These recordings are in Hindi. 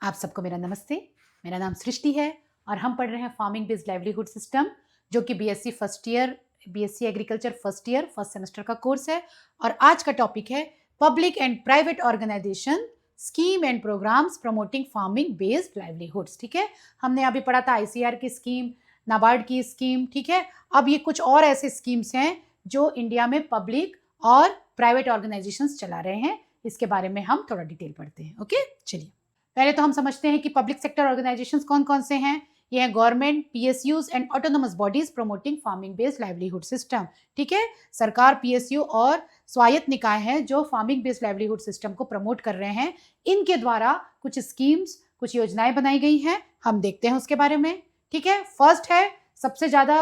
आप सबको मेरा नमस्ते। मेरा नाम सृष्टि है और हम पढ़ रहे हैं फार्मिंग बेस्ड लाइवलीहुड सिस्टम, जो कि BSc agriculture first year first semester का कोर्स है। और आज का टॉपिक है public and private organisation scheme and programmes promoting farming based livelihoods. ठीक है, हमने अभी पढ़ा था आईसीआर की स्कीम, नाबार्ड की स्कीम। ठीक है, अब ये कुछ और ऐसे स्कीम्स हैं जो इंडिया में पब्लिक और प्राइवेट ऑर्गेनाइजेशंस चला रहे हैं। इसके बारे में हम थोड़ा डिटेल पढ़ते हैं। ओके, चलिए पहले तो हम समझते हैं कि पब्लिक सेक्टर ऑर्गेनाइजेशंस कौन कौन से हैं। ये हैं government, PSUs and autonomous bodies promoting farming based livelihood system. ठीक है, सरकार, पीएसयू और स्वायत्त निकाय हैं जो फार्मिंग बेस्ड लाइवलीहुड सिस्टम को प्रमोट कर रहे हैं। इनके द्वारा कुछ स्कीम्स, कुछ योजनाएं बनाई गई हैं, हम देखते हैं उसके बारे में। ठीक है, फर्स्ट है, सबसे ज्यादा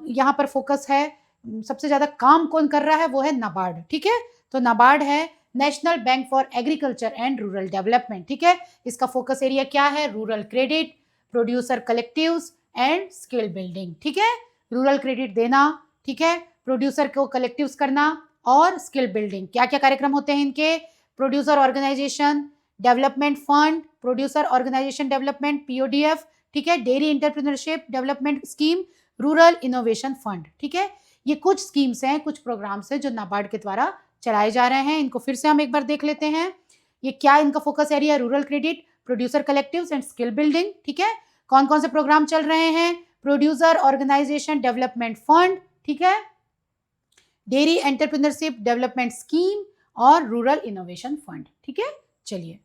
यहाँ पर फोकस है, सबसे ज्यादा काम कौन कर रहा है, वो है नाबार्ड। ठीक है, तो नाबार्ड है national bank for agriculture and rural development. ठीक है, इसका फोकस एरिया क्या है, rural credit, producer collectives and skill building. ठीक है, रूरल क्रेडिट देना, ठीक है, प्रोड्यूसर को कलेक्टिव्स करना और स्किल बिल्डिंग। क्या क्या कार्यक्रम होते हैं इनके, producer organisation development fund, producer organisation development PODF, ठीक है, dairy entrepreneurship development scheme, rural innovation fund. ठीक है, ये कुछ स्कीम्स हैं, कुछ प्रोग्राम्स हैं जो नाबार्ड के द्वारा चलाए जा रहे हैं। इनको फिर से हम एक बार देख लेते हैं। ये क्या इनका focus area, rural credit, producer collectives and skill building. ठीक है, कौन कौन से प्रोग्राम चल रहे हैं, प्रोड्यूसर ऑर्गेनाइजेशन डेवलपमेंट फंड, ठीक है, डेयरी एंटरप्रेन्योरशिप डेवलपमेंट स्कीम और रूरल इनोवेशन फंड। ठीक है, चलिए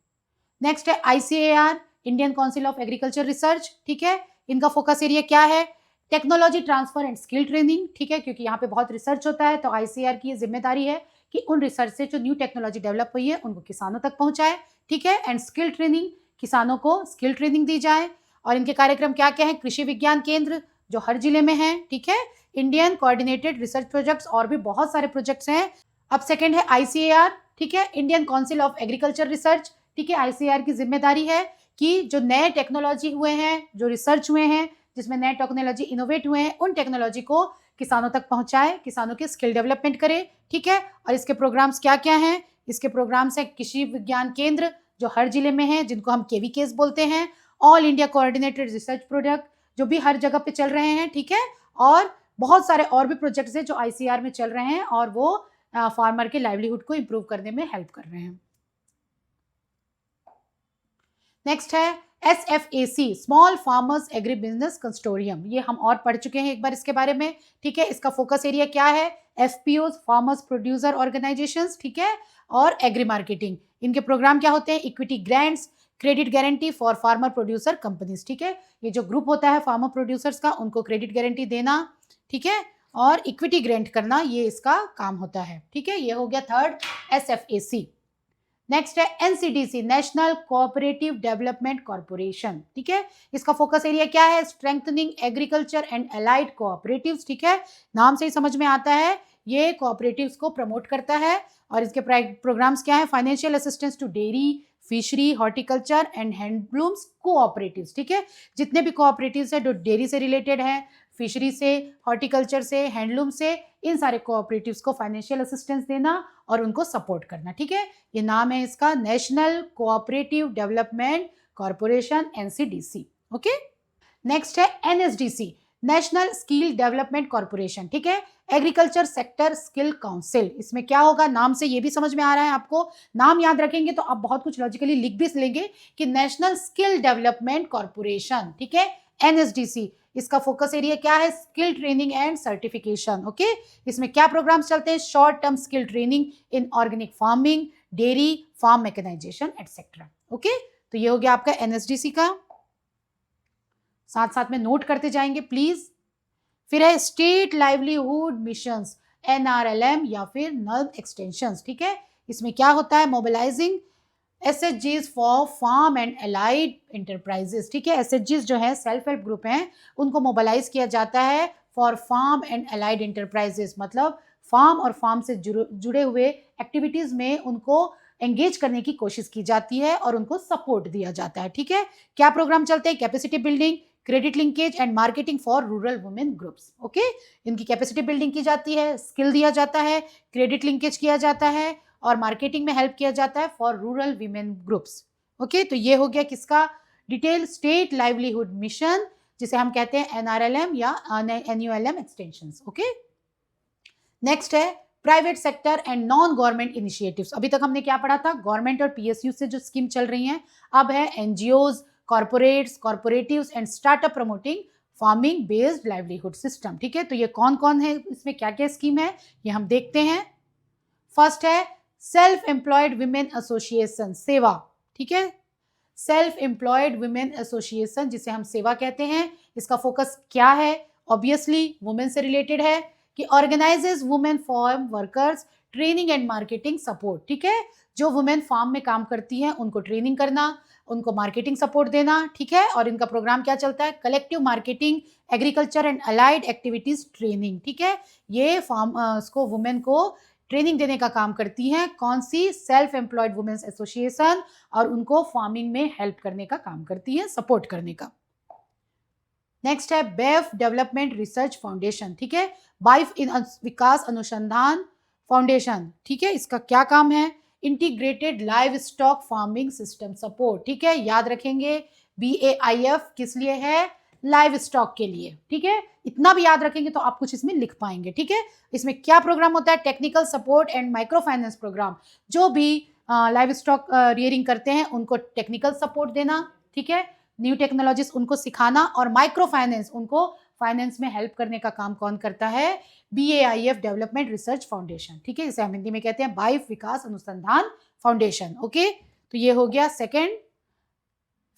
नेक्स्ट है ICAR, Indian council of agriculture research. ठीक है, इनका फोकस एरिया क्या है, technology transfer and skill training. ठीक है, क्योंकि यहाँ पे बहुत रिसर्च होता है तो आईसीएआर की जिम्मेदारी है कि उन रिसर्च से जो न्यू टेक्नोलॉजी डेवलप हुई है उनको किसानों तक पहुंचाए। ठीक है, एंड स्किल ट्रेनिंग, किसानों को स्किल ट्रेनिंग दी जाए। और इनके कार्यक्रम क्या क्या है, कृषि विज्ञान केंद्र जो हर जिले में है, ठीक है, इंडियन कोऑर्डिनेटेड रिसर्च प्रोजेक्ट्स और भी बहुत सारे प्रोजेक्ट्स हैं। अब सेकेंड है आईसीएआर, ठीक है, Indian council of agriculture research. ठीक है, आईसीएआर की जिम्मेदारी है कि जो नए टेक्नोलॉजी हुए हैं, जो रिसर्च हुए हैं, जिसमें नए टेक्नोलॉजी इनोवेट हुए हैं, उन टेक्नोलॉजी को किसानों तक पहुंचाए, किसानों के स्किल डेवलपमेंट करे। ठीक है, और इसके प्रोग्राम्स क्या क्या हैं, इसके प्रोग्राम्स है कृषि विज्ञान केंद्र जो हर जिले में है, जिनको हम केवीकेस बोलते हैं, all India coordinated research project जो भी हर जगह पे चल रहे हैं। ठीक है, और बहुत सारे और भी प्रोजेक्ट्स हैं जो आईसीआर में चल रहे हैं और वो फार्मर के लाइवलीहुड को इंप्रूव करने में हेल्प कर रहे हैं। नेक्स्ट है SFAC, small farmers agri business consortium. ये हम और पढ़ चुके हैं एक बार इसके बारे में। ठीक है, इसका फोकस एरिया क्या है, FPOs, फार्मर्स प्रोड्यूसर ऑर्गेनाइजेशंस, ठीक है, और एग्री मार्केटिंग। इनके प्रोग्राम क्या होते हैं, equity grants, credit guarantee for farmer producer companies. ठीक है, ये जो ग्रुप होता है फार्मर प्रोड्यूसर्स का, उनको क्रेडिट गारंटी देना, ठीक है, और इक्विटी ग्रांट करना, ये इसका काम होता है। ठीक है, ये हो गया थर्ड SFAC। नेक्स्ट है NCDC, national cooperative development corporation. ठीक है, इसका फोकस एरिया क्या है, strengthening agriculture and allied cooperatives. ठीक है, नाम से ही समझ में आता है ये कोऑपरेटिव्स को प्रमोट करता है। और इसके प्रोग्राम्स क्या है, financial assistance to dairy, fishery, horticulture and handlooms cooperatives. ठीक है, जितने भी कोऑपरेटिव्स है जो डेयरी से रिलेटेड है, फिशरी से, हॉर्टिकल्चर से, हैंडलूम से, इन सारे कोऑपरेटिव्स को फाइनेंशियल असिस्टेंस देना और उनको सपोर्ट करना। ठीक है, ये नाम है इसका, national cooperative development corporation, NCDC. Okay, next है NSDC, national skill development corporation. ठीक है, एग्रीकल्चर सेक्टर स्किल काउंसिल। इसमें क्या होगा, नाम से ये भी समझ में आ रहा है आपको, नाम याद रखेंगे तो आप बहुत कुछ लॉजिकली लिख भी लेंगे कि नेशनल स्किल डेवलपमेंट कॉर्पोरेशन। ठीक है, एनएसडीसी, इसका फोकस एरिया क्या है, skill training and certification. Okay, इसमें क्या प्रोग्राम्स चलते हैं, short term skill training in organic farming, dairy, farm mechanisation etcetera. Okay, तो ये हो गया आपका एनएसडीसी का, साथ साथ में नोट करते जाएंगे प्लीज। फिर है स्टेट लाइवलीहुड मिशंस, NRLM या फिर नल्ब एक्सटेंशंस। ठीक है, इसमें क्या होता है, mobilising SHGs for farm and allied enterprises. ठीक है, SHGs जो है सेल्फ हेल्प ग्रुप हैं, उनको मोबिलाइज किया जाता है for farm and allied enterprises, मतलब फार्म और फार्म से जुड़े हुए एक्टिविटीज में उनको एंगेज करने की कोशिश की जाती है और उनको सपोर्ट दिया जाता है। ठीक है, क्या प्रोग्राम चलते हैं, capacity building, credit linkage and marketing for rural women groups. Okay, इनकी कैपेसिटी बिल्डिंग की जाती है, स्किल दिया जाता है, क्रेडिट लिंकेज किया जाता है और मार्केटिंग में हेल्प किया जाता है for rural women groups. Okay, तो ये हो गया किसका डिटेल, स्टेट लाइवलीहुड मिशन, जिसे हम कहते हैं NRLM या NULM एक्सटेंशन। ओके, नेक्स्ट है private sector and non government initiatives. अभी तक हमने क्या पढ़ा था, गवर्नमेंट और PSU से जो स्कीम चल रही हैं, अब है NGOs, corporates, corporatives and startup promoting farming based livelihood system. ठीक है, तो ये कौन कौन है, इसमें क्या क्या स्कीम है, ये हम देखते हैं। फर्स्ट है सेल्फ एम्प्लॉयड विमेन एसोसिएशन, सेवा। ठीक है, सेल्फ एम्प्लॉयड वुमेन एसोसिएशन, जिसे हम सेवा कहते हैं, इसका फोकस क्या है, ऑब्वियसली वुमेन से रिलेटेड है कि organises women farm workers training and marketing support. ठीक है, जो वुमेन फार्म में काम करती हैं उनको ट्रेनिंग करना, उनको मार्केटिंग सपोर्ट देना। ठीक है, और इनका प्रोग्राम क्या चलता है, collective marketing agriculture and allied activities training. ठीक है, ये फार्म उसको वुमेन को ट्रेनिंग देने का काम करती हैं, कौन सी, सेल्फ एम्प्लॉयड वुमेन्स एसोसिएशन, और उनको फार्मिंग में हेल्प करने का काम करती है, सपोर्ट करने का। नेक्स्ट है बेफ डेवलपमेंट रिसर्च फाउंडेशन। ठीक है, बाइफ विकास अनुसंधान फाउंडेशन। ठीक है, इसका क्या काम है, integrated live stock farming system support. ठीक है, याद रखेंगे BAIF किस लिए है, लाइव स्टॉक के लिए। ठीक है, इतना भी याद रखेंगे तो आप कुछ इसमें लिख पाएंगे। ठीक है, इसमें क्या प्रोग्राम होता है, technical support and micro finance programme, जो भी लाइव स्टॉक रियरिंग करते हैं उनको टेक्निकल सपोर्ट देना। ठीक है, न्यू टेक्नोलॉजीज उनको सिखाना, और माइक्रो फाइनेंस, उनको फाइनेंस में हेल्प करने का काम कौन करता है, BAIF डेवलपमेंट रिसर्च फाउंडेशन। ठीक है, इसे हम हिंदी में कहते हैं बाइफ विकास अनुसंधान फाउंडेशन। ओके, तो ये हो गया सेकेंड।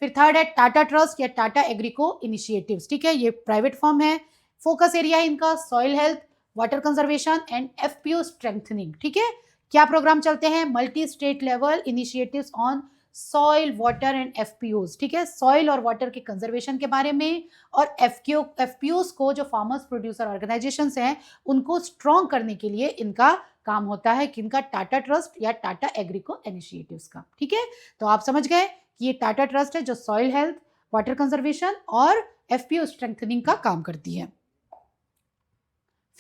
फिर थर्ड है टाटा ट्रस्ट या टाटा एग्रीको इनिशिएटिव्स। ठीक है, ये प्राइवेट फर्म है, फोकस एरिया है इनका soil health, water conservation and FPO strengthening. ठीक है, क्या प्रोग्राम चलते हैं, multi state level initiatives on soil water and FPOs। ठीक है, सॉइल और वाटर के कंजर्वेशन के बारे में, और FPOs को, जो फार्मर्स प्रोड्यूसर ऑर्गेनाइजेशन हैं, उनको स्ट्रॉन्ग करने के लिए इनका काम होता है, किनका, टाटा ट्रस्ट या टाटा एग्रीको इनिशिएटिव्स का। ठीक है, तो आप समझ गए कि ये टाटा ट्रस्ट है जो सॉइल हेल्थ, वाटर कंजर्वेशन और FPO स्ट्रेंथनिंग का काम करती है।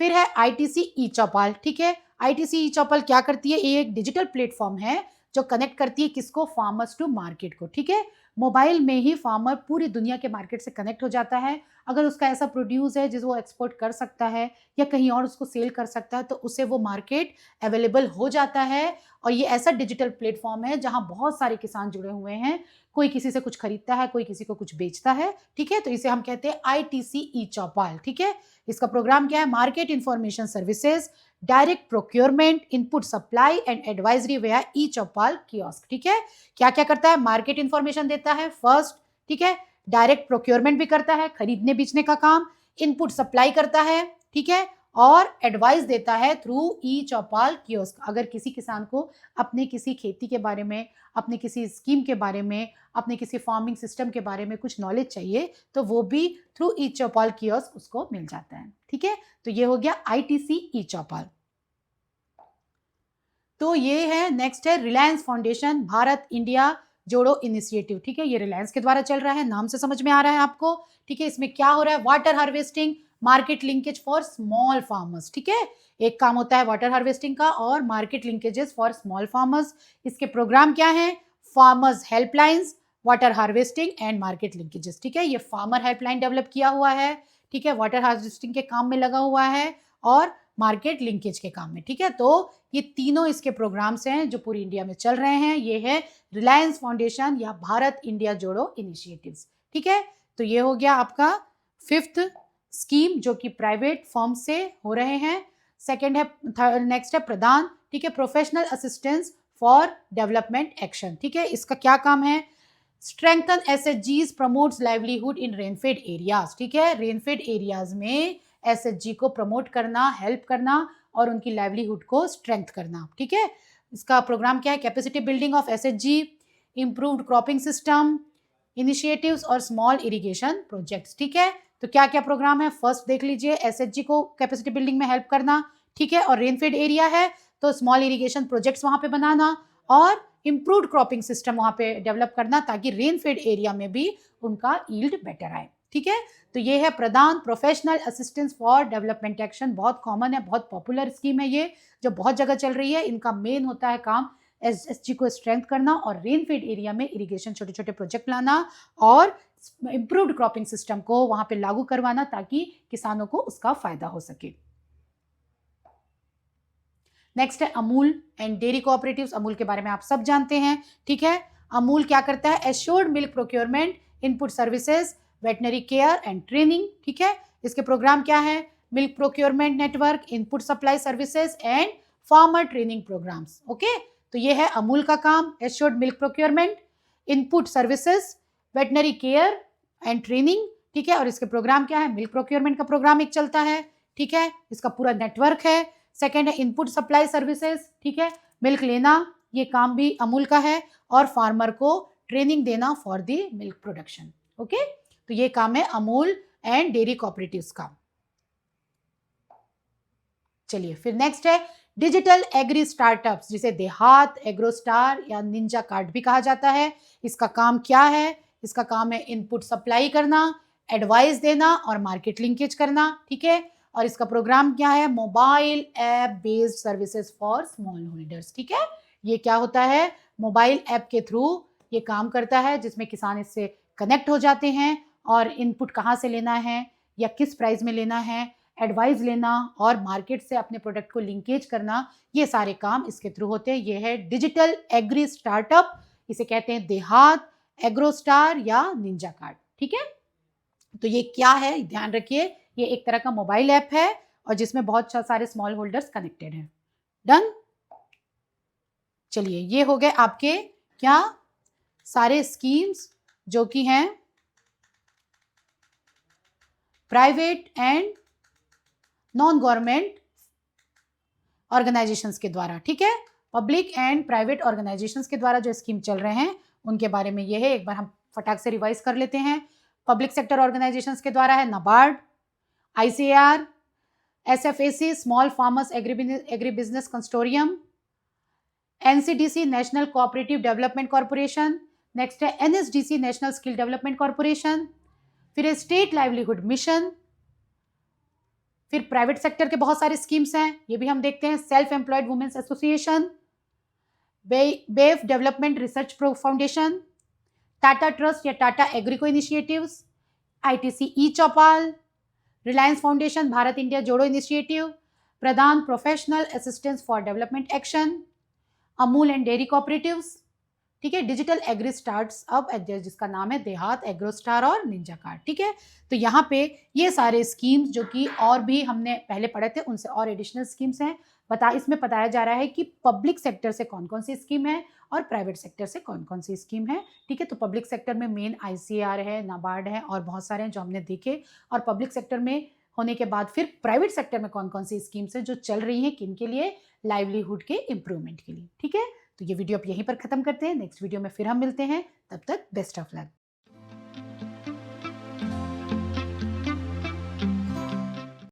फिर है ITC ई-चौपाल। ठीक है, ITC ई-चौपाल क्या करती है, ये एक डिजिटल प्लेटफॉर्म है जो कनेक्ट करती है किसको, फार्मर्स टू मार्केट को। ठीक है, मोबाइल में ही फार्मर पूरी दुनिया के मार्केट से कनेक्ट हो जाता है। अगर उसका ऐसा प्रोड्यूस है जिसे वो एक्सपोर्ट कर सकता है या कहीं और उसको सेल कर सकता है, तो उसे वो मार्केट अवेलेबल हो जाता है। और ये ऐसा डिजिटल प्लेटफॉर्म है जहां बहुत सारे किसान जुड़े हुए हैं, कोई किसी से कुछ खरीदता है, कोई किसी को कुछ बेचता है। ठीक है, तो इसे हम कहते हैं ITC ई-चौपाल। ठीक है, इसका प्रोग्राम क्या है, market information services, direct procurement, input supply and advisory via ई-चौपाल कियोस्क। ठीक है, क्या क्या करता है, मार्केट इंफॉर्मेशन देता है फर्स्ट। ठीक है, डायरेक्ट प्रोक्योरमेंट भी करता है, खरीदने बेचने का काम, इनपुट सप्लाई करता है। ठीक है, और एडवाइस देता है थ्रू ई-चौपाल कियोस्क। अगर किसी किसान को अपने किसी खेती के बारे में, अपने किसी स्कीम के बारे में, अपने किसी फार्मिंग सिस्टम के बारे में कुछ नॉलेज चाहिए, तो वो भी थ्रू ई-चौपाल कियोस्क उसको मिल जाता है। ठीक है, तो ये हो गया ITC ई-चौपाल। तो ये है, नेक्स्ट है रिलायंस फाउंडेशन भारत इंडिया जोड़ो इनिशिएटिव। ठीक है, ये रिलायंस के द्वारा चल रहा है, नाम से समझ में आ रहा है आपको। ठीक है, इसमें क्या हो रहा है, water harvesting, market linkage for small farmers. ठीक है, एक काम होता है वाटर हार्वेस्टिंग का और market linkages for small farmers. इसके प्रोग्राम क्या है, farmers helplines, water harvesting and market linkages. ठीक है, ये फार्मर हेल्पलाइन डेवलप किया हुआ है। ठीक है, वाटर हार्वेस्टिंग के काम में लगा हुआ है और मार्केट लिंकेज के काम में। ठीक है, तो ये तीनों इसके प्रोग्राम्स हैं जो पूरी इंडिया में चल रहे हैं। ये है रिलायंस फाउंडेशन या भारत इंडिया जोड़ो इनिशिएटिव्स। ठीक है, तो ये हो गया आपका फिफ्थ स्कीम जो कि प्राइवेट फर्म से हो रहे हैं। सेकंड है, नेक्स्ट है प्रदान। ठीक है, professional assistance for development action. ठीक है, इसका क्या काम है, स्ट्रेंथन SHGs प्रमोट्स लाइवलीहुड इन रेनफेड एरियाज। ठीक है, रेनफेड एरियाज में SHG को प्रमोट करना, हेल्प करना और उनकी लाइवलीहुड को स्ट्रेंथ करना। ठीक है, इसका प्रोग्राम क्या है, capacity building of SHG, improved cropping system initiatives और स्मॉल इरिगेशन प्रोजेक्ट्स। ठीक है, तो क्या क्या प्रोग्राम है, फर्स्ट देख लीजिए, SHG को कैपेसिटी बिल्डिंग में हेल्प करना। ठीक है, और रेनफेड एरिया है तो स्मॉल इरिगेशन प्रोजेक्ट्स वहां पे बनाना और इम्प्रूव्ड क्रॉपिंग सिस्टम वहां पे डेवलप करना, ताकि रेनफेड एरिया में भी उनका यील्ड बेटर आए। ठीक है, तो ये है प्रदान professional assistance for development action. बहुत कॉमन है, बहुत पॉपुलर स्कीम है ये, जो बहुत जगह चल रही है। इनका मेन होता है काम एसएचजी को स्ट्रेंथ करना और रेन फेड एरिया में इरिगेशन छोटे छोटे प्रोजेक्ट लाना और इम्प्रूव्ड क्रॉपिंग सिस्टम को वहां पे लागू करवाना ताकि किसानों को उसका फायदा हो सके। नेक्स्ट है Amul and dairy cooperatives. Amul के बारे में आप सब जानते हैं, ठीक है। अमूल क्या करता है? Assured milk procurement, input services, veterinary care and training, ठीक है। इसके प्रोग्राम क्या है? Milk procurement network, input supply services and farmer training programmes. Okay, तो ये है अमूल का काम, assured milk procurement, input services, veterinary care and training, ठीक है। और इसके प्रोग्राम क्या है? मिल्क प्रोक्योरमेंट का प्रोग्राम एक चलता है, ठीक है, इसका पूरा नेटवर्क है। सेकेंड है इनपुट सप्लाई सर्विसेज, ठीक है, मिल्क लेना, ये काम भी अमूल का है, और फार्मर को ट्रेनिंग देना for the milk production. Okay, तो ये काम है अमूल एंड डेयरी कोऑपरेटिव्स का। चलिए फिर नेक्स्ट है डिजिटल एग्री स्टार्टअप्स, जिसे देहात, एग्रोस्टार या निंजा कार्ड भी कहा जाता है। इसका काम क्या है? इसका काम है इनपुट सप्लाई करना, एडवाइस देना और मार्केट लिंकेज करना, ठीक है। और इसका प्रोग्राम क्या है? Mobile app based services for small holders, ठीक है। ये क्या होता है? मोबाइल ऐप के थ्रू ये काम करता है, जिसमें किसान इससे कनेक्ट हो जाते हैं और इनपुट कहाँ से लेना है या किस प्राइस में लेना है, एडवाइस लेना और मार्केट से अपने प्रोडक्ट को लिंकेज करना, ये सारे काम इसके थ्रू होते हैं। ये है डिजिटल एग्री स्टार्टअप, इसे कहते हैं देहात, एग्रोस्टार या निंजा कार्ड, ठीक है। तो ये क्या है? ध्यान रखिए, ये एक तरह का मोबाइल ऐप है और जिसमें बहुत सारे स्मॉल होल्डर्स कनेक्टेड हैं। डन। चलिए, ये हो गए आपके क्या सारे स्कीम्स जो कि हैं private and non government organisations के द्वारा, ठीक है। पब्लिक एंड प्राइवेट ऑर्गेनाइजेशंस के द्वारा जो स्कीम चल रहे हैं उनके बारे में ये है, एक बार हम फटाक से रिवाइज कर लेते हैं। पब्लिक सेक्टर ऑर्गेनाइजेशंस के द्वारा है NABARD, ICAR, SFAC small farmers agri business consortium, NCDC national cooperative development corporation, next है NSDC national skill development corporation, फिर है स्टेट लाइवलीहुड मिशन, फिर प्राइवेट सेक्टर के बहुत सारे स्कीम्स हैं, ये भी हम देखते हैं। सेल्फ एम्प्लॉयड वुमेन्स एसोसिएशन, बेफ development research foundation, Tata trust या टाटा एग्रीको इनिशिएटिव्स, आईटीसी ई चौपाल, रिलायंस फाउंडेशन, भारत इंडिया जोड़ो initiative, Pradhan professional assistance for development action, Amul and dairy cooperatives, ठीक है। डिजिटल एग्री स्टार्ट्स अप, जिसका नाम है देहात, एग्रोस्टार और निंजा कार्ड, ठीक है। तो यहाँ पे ये सारे स्कीम्स जो कि और भी हमने पहले पढ़े थे उनसे और एडिशनल स्कीम्स हैं। इसमें बताया जा रहा है कि पब्लिक सेक्टर से कौन कौन सी स्कीम है और प्राइवेट सेक्टर से कौन कौन सी स्कीम है, ठीक है। तो पब्लिक सेक्टर में मेन आईसीआर है, नाबार्ड है और बहुत सारे हैं जो हमने देखे। और पब्लिक सेक्टर में होने के बाद फिर प्राइवेट सेक्टर में कौन कौन सी स्कीम्स हैं जो चल रही हैं, किन के लिए? लाइवलीहुड के इम्प्रूवमेंट के लिए, ठीक है। तो ये वीडियो आप यहीं पर खत्म करते हैं, नेक्स्ट वीडियो में फिर हम मिलते हैं, तब तक बेस्ट ऑफ लक।